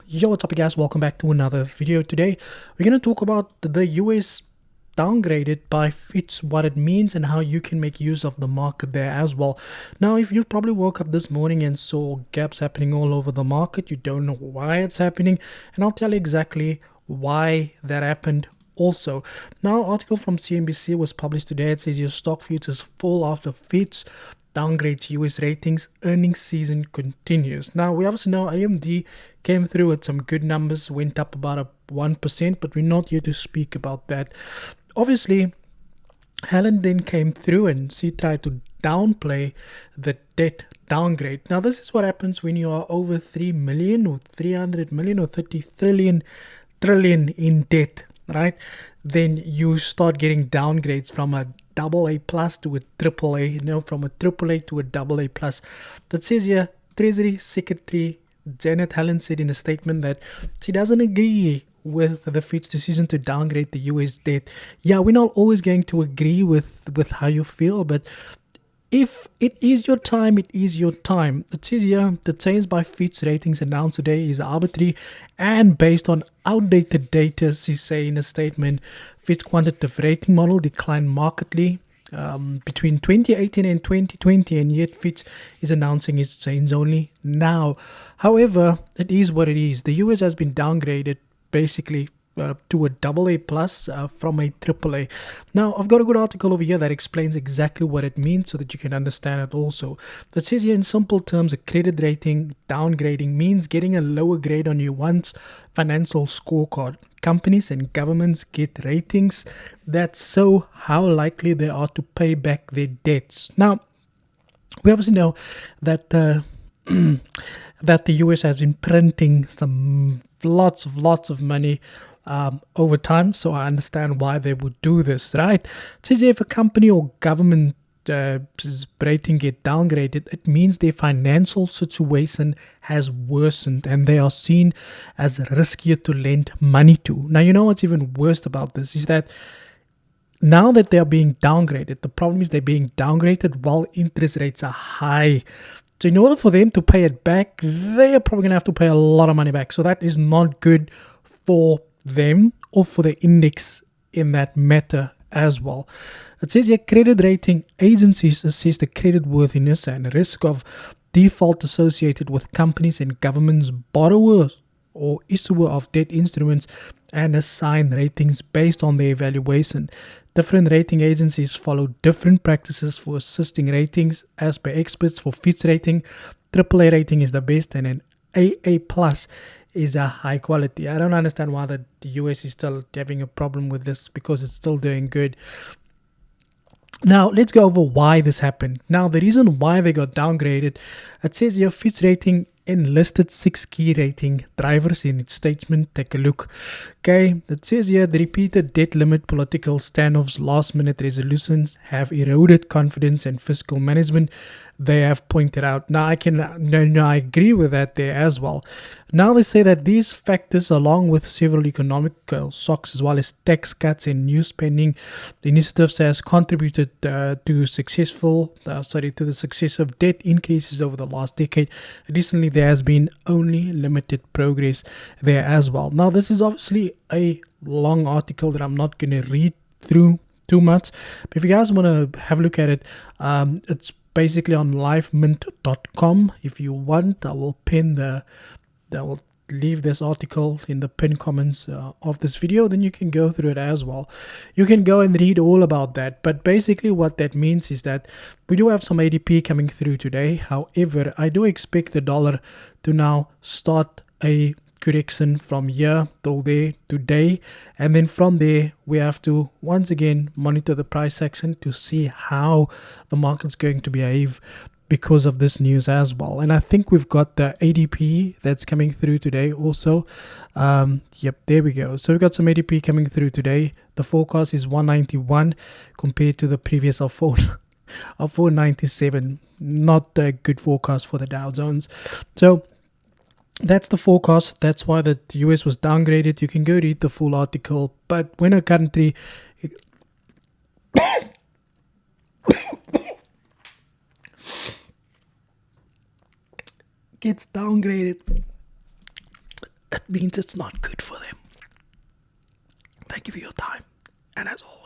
Yo, what's up, guys? Welcome back to another video. Today, we're going to talk about the US downgraded by Fitch, what it means, and how you can make use of the market there as well. Now, if you probably woke up this morning and saw gaps happening all over the market, you don't know why it's happening, and I'll tell you exactly why that happened. Also, now, article from CNBC was published today. It says your stock futures fall after Fitch downgrade US ratings, earnings season continues. Now, we obviously know AMD came through with some good numbers, went up about a 1%, but we're not here to speak about that. Obviously, Helen then came through and she tried to downplay the debt downgrade. Now, this is what happens when you are over 3 million or 300 million or 30 trillion in debt, right? Then you start getting downgrades from a AA plus to a AAA, from a AAA to a AA plus. That says here, Treasury Secretary Janet Yellen said in a statement that she doesn't agree with the Fed's decision to downgrade the US debt. Yeah, we're not always going to agree with how you feel, but if it is your time, it is your time. It says here, the change by Fitch ratings announced today is arbitrary and based on outdated data, she say in a statement. Fitch quantitative rating model declined markedly between 2018 and 2020, and yet Fitch is announcing its change only now. However, it is what it is. The US has been downgraded basically to a AA plus from a AAA. Now, I've got a good article over here that explains exactly what it means so that you can understand it also. That says here in simple terms, a credit rating downgrading means getting a lower grade on your once financial scorecard. Companies and governments get ratings that show how likely they are to pay back their debts. Now, we obviously know that that the US has been printing some lots of money over time, so I understand why they would do this, right? It says if a company or government rating get downgraded, it means their financial situation has worsened and they are seen as riskier to lend money to. Now, you know what's even worse about this is that now that they are being downgraded, the problem is they're being downgraded while interest rates are high. So in order for them to pay it back, they are probably going to have to pay a lot of money back. So that is not good for them or for the index in that matter as well. It says here credit rating agencies assess the credit worthiness and risk of default associated with companies and governments, borrowers or issuer of debt instruments, and assign ratings based on their evaluation. Different rating agencies follow different practices for assisting ratings. As per experts, for Fitch rating, AAA rating is the best, and an AA plus is a high quality. I don't understand why the US is still having a problem with this, because it's still doing good. Now, let's go over why this happened. Now, the reason why they got downgraded, it says here Fitch rating enlisted 6 key rating drivers in its statement. Take a look. Okay, it says here the repeated debt limit, political standoffs, last minute resolutions have eroded confidence in fiscal management, they have pointed out. Now, I agree with that there as well. Now, they say that these factors, along with several economic shocks as well as tax cuts and new spending initiatives, has contributed to the success of debt increases over the last decade. Additionally, there has been only limited progress there as well. Now, this is obviously a long article that I'm not going to read through too much, but if you guys want to have a look at it, it's basically on livemint.com. If you want, I will leave this article in the pinned comments of this video, then you can go through it as well. You can go and read all about that, but basically what that means is that we do have some ADP coming through today. However, I do expect the dollar to now start a correction from here till there today, and then from there we have to once again monitor the price action to see how the market's going to behave because of this news as well. And I think we've got the ADP that's coming through today also. Yep, there we go. So we've got some ADP coming through today. The forecast is 191 compared to the previous of 497. Not a good forecast for the Dow Jones. So that's the forecast. That's why the US was downgraded. You can go read the full article. But when a country gets downgraded, it that means it's not good for them. Thank you for your time, and as always,